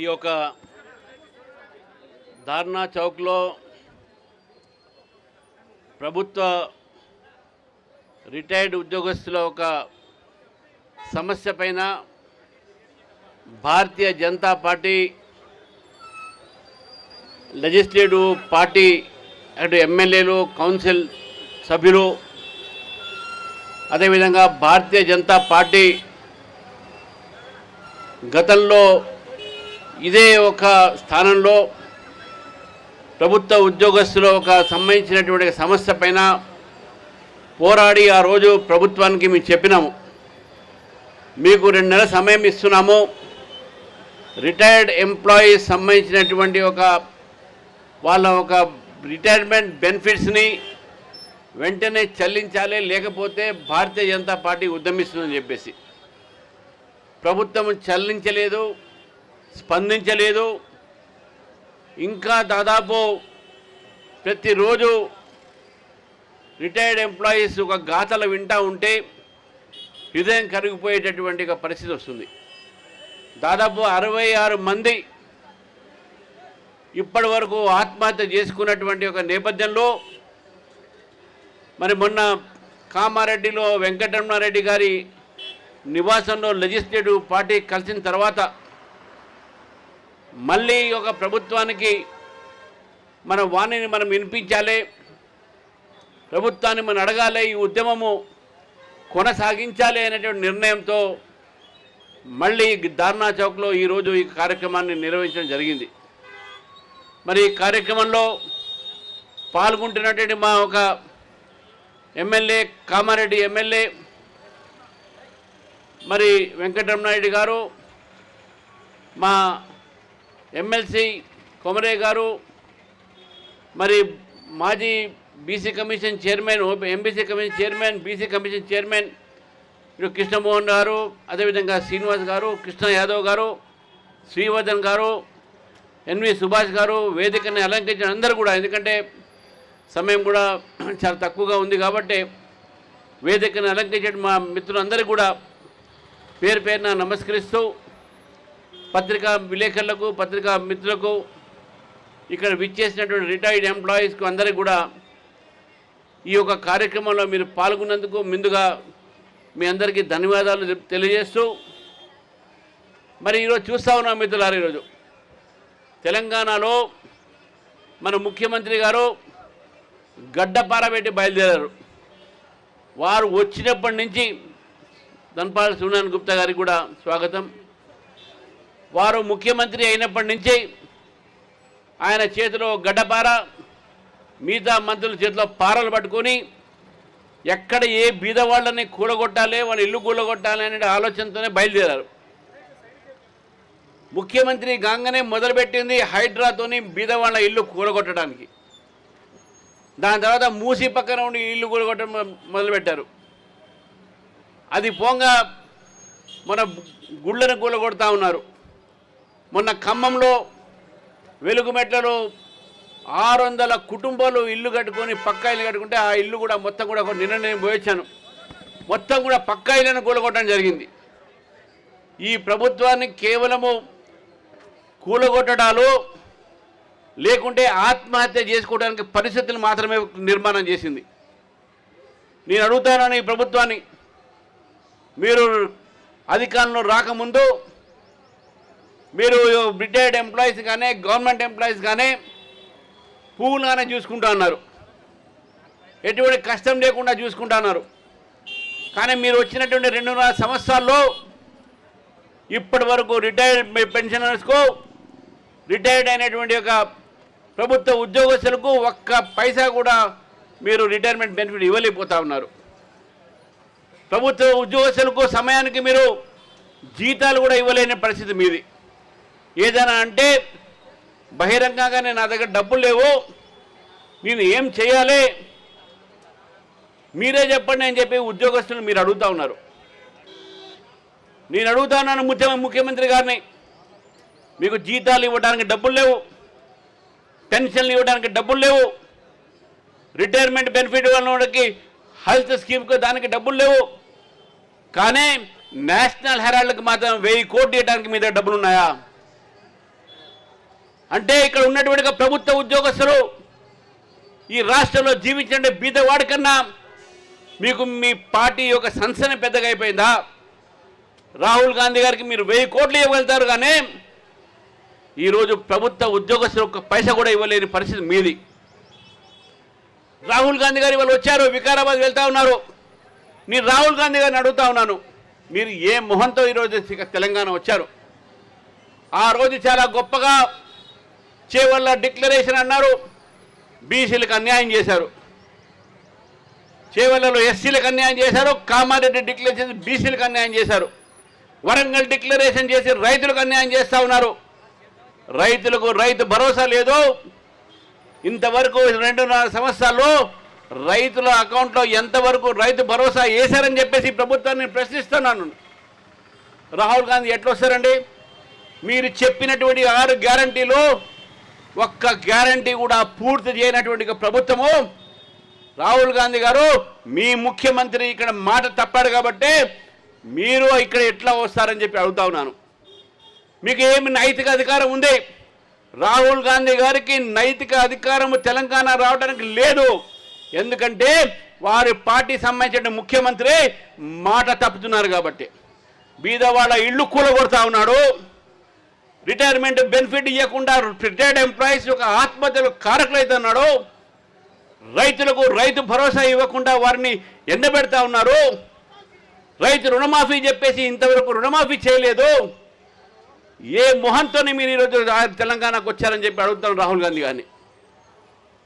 ఈ యొక్క ధార్నా చౌక్లో ప్రభుత్వ రిటైర్డ్ ఉద్యోగస్తుల ఒక సమస్య పైన Bharatiya Janata party legislative party అటు ఎమ్మెల్యేలు కౌన్సిల్ సభ్యులు అదేవిధంగా భారతీయ జనతా పార్టీ గతంలో ఇదే ఒక స్థానంలో ప్రభుత్వ ఉద్యోగస్తుల ఒక సంబంధించినటువంటి సమస్య పైన పోరాడి ఆ రోజు ప్రభుత్వానికి మేము చెప్పినాము, మీకు 2 నెలల సమయం ఇస్తున్నాము, రిటైర్డ్ ఎంప్లాయీస్ సంబంధించినటువంటి వాళ్ళ రిటైర్మెంట్ బెనిఫిట్స్ని వెంటనే చెల్లించాలి, లేకపోతే భారతీయ జనతా పార్టీ ఉద్యమిస్తుందని చెప్పేసి ప్రభుత్వం చెల్లించలేదు, స్పందించలేదు. ఇంకా దాదాపు ప్రతిరోజు రిటైర్డ్ ఎంప్లాయీస్ ఒక గాథలు వింటూ ఉంటే హృదయం కరిగిపోయేటటువంటి ఒక పరిస్థితి వస్తుంది. దాదాపు 66 మంది ఇప్పటి వరకు ఆత్మహత్య చేసుకున్నటువంటి ఒక నేపథ్యంలో మరి మొన్న కామారెడ్డిలో వెంకటరమణారెడ్డి గారి నివాసంలో లెజిస్లేటివ్ పార్టీ కలిసిన తర్వాత మళ్ళీ ఒక ప్రభుత్వానికి మన వాణిని మనం వినిపించాలి, ప్రభుత్వాన్ని మనం అడగాలి, ఈ ఉద్యమము కొనసాగించాలి అనేటువంటి నిర్ణయంతో మళ్ళీ ధార్నా చౌక్లో ఈరోజు ఈ కార్యక్రమాన్ని నిర్వహించడం జరిగింది. మరి ఈ కార్యక్రమంలో పాల్గొంటున్నటువంటి మా ఒక ఎమ్మెల్యే కామారెడ్డి ఎమ్మెల్యే మరి వెంకటరమణారెడ్డి గారు, మా ఎమ్మెల్సీ కొమరే గారు, మరి మాజీ BC commission chairman, MBC commission chairman, BC commission chairman Krishnamohan గారు, అదేవిధంగా శ్రీనివాస్ గారు, కృష్ణ యాదవ్ గారు, శ్రీవర్ధన్ గారు, ఎన్వి సుభాష్ గారు, వేదికని అలంకరించిన అందరూ కూడా, ఎందుకంటే సమయం కూడా చాలా తక్కువగా ఉంది కాబట్టి వేదికని అలంకరించిన మా మిత్రులందరూ కూడా పేరు పేరున నమస్కరిస్తూ పత్రికా విలేకరులకు, పత్రికా మిత్రులకు, ఇక్కడ విచ్చేసినటువంటి రిటైర్డ్ ఎంప్లాయీస్కు అందరికీ కూడా ఈ యొక్క కార్యక్రమంలో మీరు పాల్గొన్నందుకు ముందుగా మీ అందరికీ ధన్యవాదాలు తెలియజేస్తూ, మరి ఈరోజు చూస్తూ ఉన్నాం మిత్రులారు, ఈరోజు తెలంగాణలో మన ముఖ్యమంత్రి గారు గడ్డపార పెట్టి బయలుదేరారు. వారు వచ్చినప్పటి నుంచి ధన్పాల్ సునాన్ గుప్తా గారికి కూడా స్వాగతం. వారు ముఖ్యమంత్రి అయినప్పటి నుంచి ఆయన చేతిలో గడ్డపార, మిగతా మంత్రుల చేతిలో పారలు పట్టుకొని ఎక్కడ ఏ బీదవాళ్ళని కూలగొట్టాలి, వాళ్ళ ఇల్లు కూలగొట్టాలి అనే ఆలోచనతోనే బయలుదేరారు. ముఖ్యమంత్రి గాంగనే మొదలుపెట్టింది హైడ్రాతోని బీదవాళ్ళ ఇల్లు కూలగొట్టడానికి. దాని తర్వాత మూసి పక్కన ఉండి ఇల్లు కూలగొట్టడం మొదలుపెట్టారు. అది పోంగా మన గుళ్ళను కూలగొడతా ఉన్నారు. మొన్న ఖమ్మంలో వెలుగుమెట్లలో 600 కుటుంబాలు ఇల్లు కట్టుకొని పక్కా ఇల్లు కట్టుకుంటే ఆ ఇల్లు కూడా మొత్తం కూడా నిన్న నేను పోయొచ్చాను, మొత్తం కూడా పక్కా ఇల్లును కూలగొట్టడం జరిగింది. ఈ ప్రభుత్వాన్ని కేవలము కూలగొట్టడాలు లేకుంటే ఆత్మహత్య చేసుకోవడానికి పరిస్థితులు మాత్రమే నిర్మాణం చేసింది. నేను అడుగుతాను ఈ ప్రభుత్వాన్ని, మీరు అధికారంలో రాకముందు మీరు రిటైర్డ్ ఎంప్లాయీస్ కానీ గవర్నమెంట్ ఎంప్లాయీస్ కానీ పువ్వులుగానే చూసుకుంటా ఉన్నారు, ఎటువంటి కష్టం లేకుండా చూసుకుంటా ఉన్నారు. కానీ మీరు వచ్చినటువంటి 2.5 సంవత్సరాల్లో ఇప్పటి వరకు రిటైర్డ్ పెన్షనర్స్కు, రిటైర్డ్ అయినటువంటి ఒక ప్రభుత్వ ఉద్యోగస్తులకు ఒక్క పైసా కూడా మీరు రిటైర్మెంట్ బెనిఫిట్ ఇవ్వలేకపోతా ఉన్నారు. ప్రభుత్వ ఉద్యోగస్తులకు సమయానికి మీరు జీతాలు కూడా ఇవ్వలేని పరిస్థితి మీది. ఏదైనా అంటే బహిరంగంగానే నా దగ్గర డబ్బులు లేవు, నేను ఏం చేయాలి మీరే చెప్పండి అని చెప్పి ఉద్యోగస్తులు మీరు అడుగుతూ ఉన్నారు. నేను అడుగుతా ఉన్నాను ముఖ్యమంత్రి గారిని, మీకు జీతాలు ఇవ్వడానికి డబ్బులు లేవు, పెన్షన్లు ఇవ్వడానికి డబ్బులు లేవు, రిటైర్మెంట్ బెనిఫిట్ వాళ్ళకి హెల్త్ స్కీమ్కు దానికి డబ్బులు లేవు, కానీ నేషనల్ హెరాల్డ్కి మాత్రం 1000 కోట్లు ఇవ్వడానికి మీ దగ్గర డబ్బులు ఉన్నాయా? అంటే ఇక్కడ ఉన్నటువంటి ప్రభుత్వ ఉద్యోగస్తులు ఈ రాష్ట్రంలో జీవించే బీదవాడి కన్నా మీకు మీ పార్టీ యొక్క సంస్థనే పెద్దగా అయిపోయిందా? రాహుల్ గాంధీ గారికి మీరు 1000 కోట్లు ఇవ్వగలుగుతారు, కానీ ఈరోజు ప్రభుత్వ ఉద్యోగస్తులు ఒక్క పైసా కూడా ఇవ్వలేని పరిస్థితి మీది. రాహుల్ గాంధీ గారు వాళ్ళు వచ్చారు, వికారాబాద్ వెళ్తా ఉన్నారు. నేను రాహుల్ గాంధీ గారిని అడుగుతా ఉన్నాను, మీరు ఏ మొహంతో ఈరోజు తెలంగాణ వచ్చారు? ఆ రోజు చాలా గొప్పగా చేవల్ల డిక్లరేషన్ అన్నారు, బీసీలకు అన్యాయం చేశారు. చేవల్లలో ఎస్సీలకు అన్యాయం చేశారు, కామారెడ్డి డిక్లరేషన్ బీసీలకు అన్యాయం చేశారు, వరంగల్ డిక్లరేషన్ చేసి రైతులకు అన్యాయం చేస్తూ ఉన్నారు. రైతులకు రైతు భరోసా లేదు. ఇంతవరకు 2.5 సంవత్సరాల్లో రైతుల అకౌంట్లో ఎంతవరకు రైతు భరోసా వేశారని చెప్పేసి ప్రభుత్వాన్ని ప్రశ్నిస్తున్నాను. రాహుల్ గాంధీ ఎట్లా వస్తారండి? మీరు చెప్పినటువంటి 6 గ్యారంటీలు ఒక్క గ్యారంటీ కూడా పూర్తి చేయనటువంటి ప్రభుత్వము. రాహుల్ గాంధీ గారు మీ ముఖ్యమంత్రి ఇక్కడ మాట తప్పాడు కాబట్టి మీరు ఇక్కడ ఎట్లా వస్తారని చెప్పి అడుగుతా ఉన్నాను. మీకు ఏమి నైతిక అధికారం ఉంది? రాహుల్ గాంధీ గారికి నైతిక అధికారం తెలంగాణ రావడానికి లేదు. ఎందుకంటే వారి పార్టీ సంబంధించిన ముఖ్యమంత్రి మాట తప్పుతున్నారు కాబట్టి. బీదవాళ్ళ ఇళ్ళు కూలగొడతా ఉన్నాడు, రిటైర్మెంట్ బెనిఫిట్ ఇవ్వకుండా రిటైర్డ్ ఎంప్లాయీస్ యొక్క ఆత్మహత్యలు కారకులైతున్నాడు, రైతులకు రైతు భరోసా ఇవ్వకుండా వారిని ఎండబెడతా ఉన్నారు, రైతు రుణమాఫీ చెప్పేసి ఇంతవరకు రుణమాఫీ చేయలేదు. ఏ మొహంతోనే మీరు ఈరోజు తెలంగాణకు వచ్చారని చెప్పి అడుగుతాను రాహుల్ గాంధీ గారిని.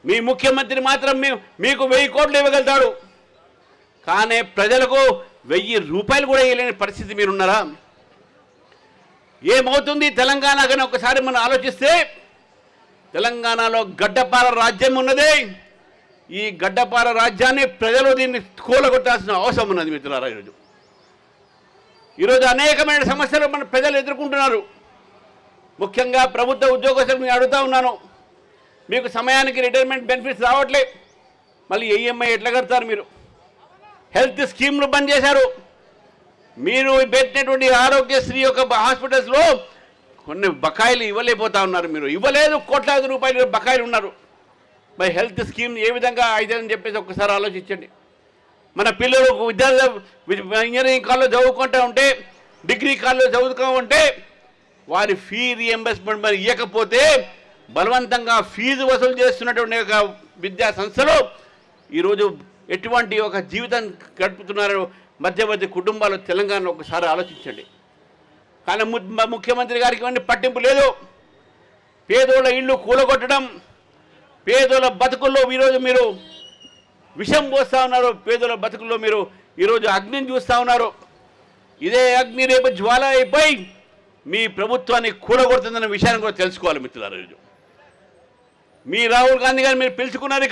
మీ ముఖ్యమంత్రి మాత్రం మీకు 1000 కోట్లు ఇవ్వగలుగుతాడు, కానీ ప్రజలకు 1000 రూపాయలు కూడా ఇవ్వలేని పరిస్థితి మీరున్నారా? ఏమవుతుంది తెలంగాణ కానీ ఒకసారి మనం ఆలోచిస్తే, తెలంగాణలో గడ్డపార రాజ్యం ఉన్నది. ఈ గడ్డపార రాజ్యాన్ని ప్రజలు దీన్ని కూలగొట్టాల్సిన అవసరం ఉన్నది మిత్రులారా. ఈరోజు అనేకమైన సమస్యలు మన ప్రజలు ఎదుర్కొంటున్నారు. ముఖ్యంగా ప్రభుత్వ ఉద్యోగస్తులు నేను అడుగుతా ఉన్నాను, మీకు సమయానికి రిటైర్మెంట్ బెనిఫిట్స్ రావట్లే, మళ్ళీ ఈఎంఐ ఎట్లా కడతారు? మీరు హెల్త్ స్కీమ్లు బంద్ చేశారు. మీరు పెట్టినటువంటి ఆరోగ్యశ్రీ యొక్క హాస్పిటల్స్లో కొన్ని బకాయిలు ఇవ్వలేకపోతా ఉన్నారు. మీరు ఇవ్వలేదు, కోట్లాది రూపాయలు బకాయిలు ఉన్నారు. మరి హెల్త్ స్కీమ్ ఏ విధంగా అయితేని చెప్పేసి ఒక్కసారి ఆలోచించండి. మన పిల్లలు ఇంజనీరింగ్ కాలేజ్ చదువుకుంటూ ఉంటే, డిగ్రీ కాలేజ్ చదువుతూ ఉంటే వారి ఫీ రీఎంబర్స్మెంట్ మరి ఇవ్వకపోతే బలవంతంగా ఫీజు వసూలు చేస్తున్నటువంటి ఒక విద్యా సంస్థలు ఈరోజు ఎటువంటి ఒక జీవితం గడుపుతున్నారు మధ్యవర్తి కుటుంబాలు తెలంగాణలో. ఒకసారి ఆలోచించండి. కానీ ముఖ్యమంత్రి గారికి ఇవన్నీ పట్టింపు లేదు. పేదోళ్ళ ఇళ్ళు కూలగొట్టడం, పేదోళ్ళ బతుకుల్లో ఈరోజు మీరు విషం పోస్తూ ఉన్నారు. పేదోళ్ళ బతుకుల్లో మీరు ఈరోజు అగ్నిని చూస్తూ ఉన్నారు. ఇదే అగ్ని రేపు జ్వాల అయిపోయి మీ ప్రభుత్వాన్ని కూలగొడుతుందన్న విషయాన్ని కూడా తెలుసుకోవాలి మిత్రులారా. ఈరోజు మీ రాహుల్ గాంధీ గారిని మీరు పిలుచుకున్నారు.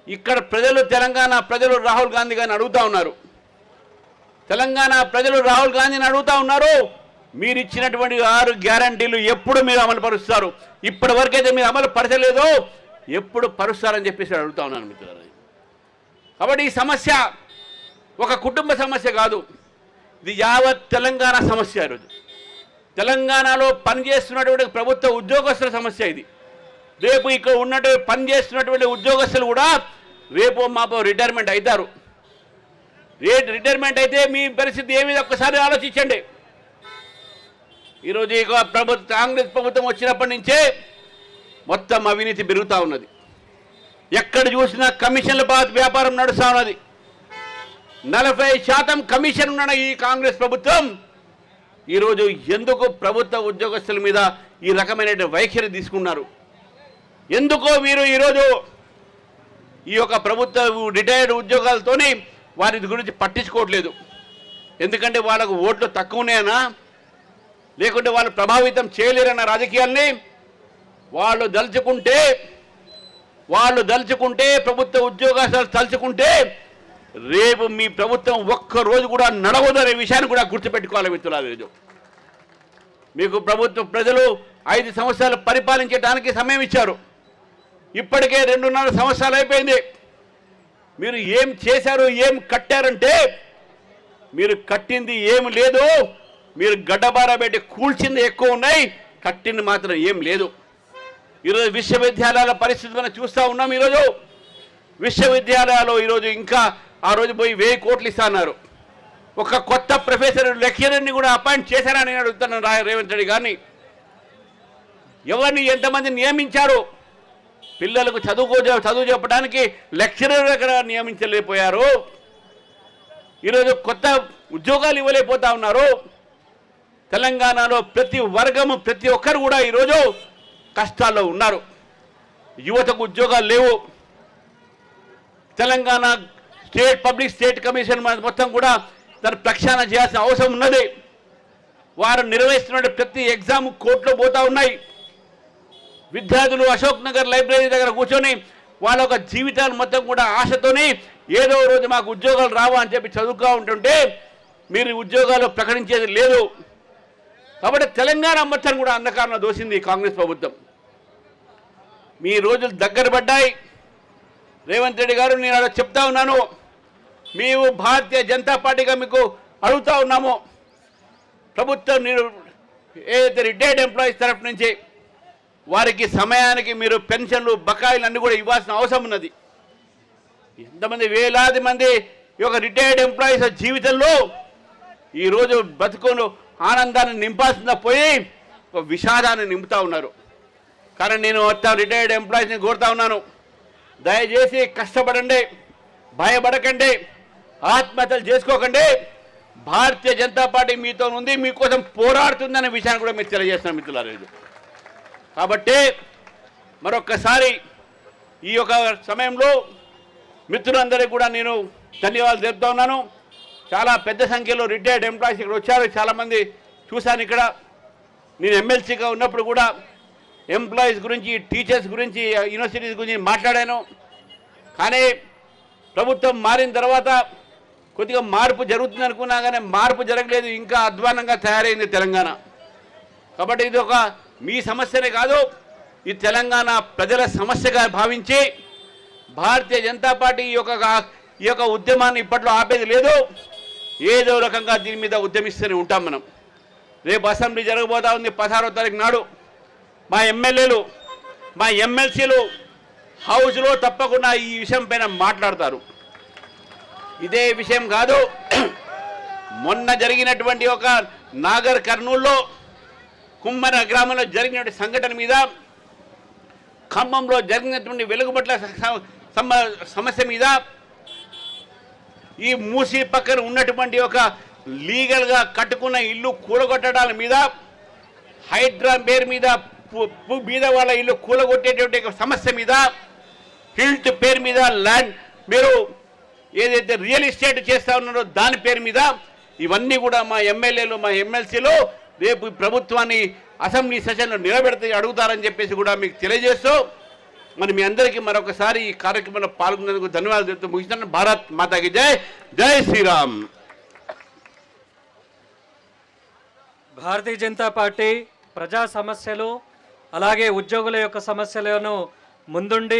ఇక్కడ ప్రజలు, తెలంగాణ ప్రజలు రాహుల్ గాంధీ గారిని అడుగుతూ ఉన్నారు. తెలంగాణ ప్రజలు రాహుల్ గాంధీని అడుగుతూ ఉన్నారు, మీరు ఇచ్చినటువంటి 6 గ్యారంటీలు ఎప్పుడు మీరు అమలు పరుస్తారు? ఇప్పటి వరకైతే మీరు అమలు పరచలేదో ఎప్పుడు పరుస్తారని చెప్పేసి అడుగుతా ఉన్నాను మిత్రులారా. కాబట్టి ఈ సమస్య ఒక కుటుంబ సమస్య కాదు, ఇది యావత్ తెలంగాణ సమస్య. ఈరోజు తెలంగాణలో పనిచేస్తున్నటువంటి ప్రభుత్వ ఉద్యోగస్తుల సమస్య ఇది. రేపు ఇక్కడ ఉన్నటువంటి పనిచేస్తున్నటువంటి ఉద్యోగస్తులు కూడా రేపు మాపు రిటైర్మెంట్ అవుతారు. రిటైర్మెంట్ అయితే మీ పరిస్థితి ఏమి ఒక్కసారి ఆలోచించండి. ఈరోజు ఇక కాంగ్రెస్ ప్రభుత్వం వచ్చినప్పటి నుంచే మొత్తం అవినీతి పెరుగుతూ ఉన్నది. ఎక్కడ చూసినా కమిషన్ల వ్యాపారం నడుస్తూ ఉన్నది. 40% కమిషన్ ఉన్న ఈ కాంగ్రెస్ ప్రభుత్వం ఈరోజు ఎందుకు ప్రభుత్వ ఉద్యోగస్తుల మీద ఈ రకమైన వైఖరి తీసుకున్నారు? ఎందుకో మీరు ఈరోజు ఈ యొక్క ప్రభుత్వ రిటైర్డ్ ఉద్యోగాలతోని వారి గురించి పట్టించుకోవట్లేదు. ఎందుకంటే వాళ్ళకు ఓట్లు తక్కువ ఉన్నాయనా, లేకుంటే వాళ్ళు ప్రభావితం చేయలేరన్న రాజకీయాల్ని వాళ్ళు దలుచుకుంటే ప్రభుత్వ ఉద్యోగస్తులు తలుచుకుంటే రేపు మీ ప్రభుత్వం ఒక్కరోజు కూడా నడవదనే విషయాన్ని కూడా గుర్తుపెట్టుకోవాలి మిత్రులారా. మీకు ప్రజలు 5 సంవత్సరాలు పరిపాలించడానికి సమయం ఇచ్చారు. ఇప్పటికే 2.5 సంవత్సరాలు అయిపోయింది. మీరు ఏం చేశారు, ఏం కట్టారంటే మీరు కట్టింది ఏమి లేదు, మీరు గడ్డబార పెట్టి కూల్చింది ఎక్కువ ఉన్నాయి. కట్టింది మాత్రం ఏం లేదు. ఈరోజు విశ్వవిద్యాలయాల పరిస్థితి మనం చూస్తూ ఉన్నాం. ఈరోజు విశ్వవిద్యాలయాలు ఈరోజు ఇంకా ఆ రోజు పోయి 1000 కోట్లు ఇస్తున్నారు. ఒక కొత్త ప్రొఫెసర్ లెక్చరర్ని కూడా అపాయింట్ చేశారని అడుగుతున్నాను రేవంత్ రెడ్డి గారిని. ఎవరిని ఎంతమంది నియమించారు? పిల్లలకు చదువు చెప్పడానికి లెక్చరర్ దగ్గర నియమించలేకపోయారు. ఈరోజు కొత్త ఉద్యోగాలు ఇవ్వలేకపోతా ఉన్నారు. తెలంగాణలో ప్రతి వర్గము ప్రతి ఒక్కరు కూడా ఈరోజు కష్టాల్లో ఉన్నారు. యువతకు ఉద్యోగాలు లేవు. తెలంగాణ పబ్లిక్ కమిషన్ మొత్తం కూడా దాన్ని ప్రక్షాళన చేయాల్సిన అవసరం ఉన్నది. వారు నిర్వహిస్తున్న ప్రతి ఎగ్జామ్ కోర్టులో పోతూ ఉన్నాయి. విద్యార్థులు అశోక్ నగర్ లైబ్రరీ దగ్గర కూర్చొని వాళ్ళ ఒక జీవితాలు మొత్తం కూడా ఆశతోని ఏదో రోజు మాకు ఉద్యోగాలు రావా అని చెప్పి చదువుతూ ఉంటుంటే మీరు ఉద్యోగాలు ప్రకటించేది లేదు. కాబట్టి తెలంగాణ మొత్తం కూడా అంధకారంలో దోసింది కాంగ్రెస్ ప్రభుత్వం. మీ రోజులు దగ్గర పడ్డాయి. రేవంత్ రెడ్డి గారు, నేను అలా చెప్తా ఉన్నాను, మేము భారతీయ జనతా పార్టీగా మీకు అడుగుతా ఉన్నాము, ప్రభుత్వం మీరు ఏదైతే రిటైర్డ్ ఎంప్లాయీస్ తరఫు నుంచి వారికి సమయానికి మీరు పెన్షన్లు బకాయిలు అన్నీ కూడా ఇవ్వాల్సిన అవసరం ఉన్నది. ఎంతమంది వేలాది మంది ఈ యొక్క రిటైర్డ్ ఎంప్లాయీస్ జీవితంలో ఈరోజు బతుకును ఆనందాన్ని నింపాల్సిన పోయి ఒక విషాదాన్ని నింపుతూ ఉన్నారు. కానీ నేను రిటైర్డ్ ఎంప్లాయీస్ని కోరుతా ఉన్నాను, దయచేసి కష్టపడండి, భయపడకండి, ఆత్మహత్యలు చేసుకోకండి. భారతీయ జనతా పార్టీ మీతో ఉంది, మీకోసం పోరాడుతుందనే విషయాన్ని కూడా మీరు తెలియజేస్తున్నారు మిత్రులారా. కాబట్టి మరొక్కసారి ఈ యొక్క సమయంలో మిత్రులందరికీ కూడా నేను ధన్యవాదాలు తెలుపుతా ఉన్నాను. చాలా పెద్ద సంఖ్యలో రిటైర్డ్ ఎంప్లాయీస్ ఇక్కడ వచ్చారు. చాలామంది చూశాను ఇక్కడ. నేను ఎమ్మెల్సీగా ఉన్నప్పుడు కూడా ఎంప్లాయీస్ గురించి, టీచర్స్ గురించి, యూనివర్సిటీస్ గురించి మాట్లాడాను. కానీ ప్రభుత్వం మారిన తర్వాత కొద్దిగా మార్పు జరుగుతుంది అనుకున్నా కానీ మార్పు జరగలేదు. ఇంకా అధ్వానంగా తయారైంది తెలంగాణ. కాబట్టి ఇది ఒక మీ సమస్యనే కాదు, ఈ తెలంగాణ ప్రజల సమస్యగా భావించి భారతీయ జనతా పార్టీ ఈ యొక్క ఉద్యమాన్ని ఇప్పట్లో ఆపేది లేదు. ఏదో రకంగా దీని మీద ఉద్యమిస్తూనే ఉంటాం మనం. రేపు అసెంబ్లీ జరగబోతా ఉంది 16వ తారీఖు నాడు. మా ఎమ్మెల్యేలు, మా ఎమ్మెల్సీలు హౌస్లో తప్పకుండా ఈ విషయం పైన మాట్లాడతారు. ఇదే విషయం కాదు, మొన్న జరిగినటువంటి ఒక నాగర్ కర్నూల్లో కుమ్మర గ్రామంలో జరిగినటువంటి సంఘటన మీద, ఖమ్మంలో జరిగినటువంటి వెలుగుబట్ల సమస్య మీద, ఈ మూసీ పక్కన ఉన్నటువంటి ఒక లీగల్గా కట్టుకున్న ఇల్లు కూలగొట్టడాల మీద, హైడ్రా పేరు మీద మీద వాళ్ళ ఇల్లు కూలగొట్టేటువంటి సమస్య మీద, హిల్ట్ పేరు మీద ల్యాండ్ మీరు ఏదైతే రియల్ ఎస్టేట్ చేస్తూ ఉన్నారో దాని పేరు మీద, ఇవన్నీ కూడా మా ఎమ్మెల్యేలు, మా ఎమ్మెల్సీలు రేపు ప్రభుత్వాన్ని అసెంబ్లీ సెషన్లో నిలబెడితే అడుగుతారని చెప్పేసి కూడా మీకు తెలియజేస్తూ, మరి మీ అందరికీ మరొకసారి ఈ కార్యక్రమంలో పాల్గొనేందుకు ధన్యవాదాలు చెప్తూ ముగిస్తాను. భారత్ మాతాకి జై, జై శ్రీరామ్. భారతీయ జనతా పార్టీ ప్రజా సమస్యలు అలాగే ఉద్యోగుల యొక్క సమస్యలను ముందుండి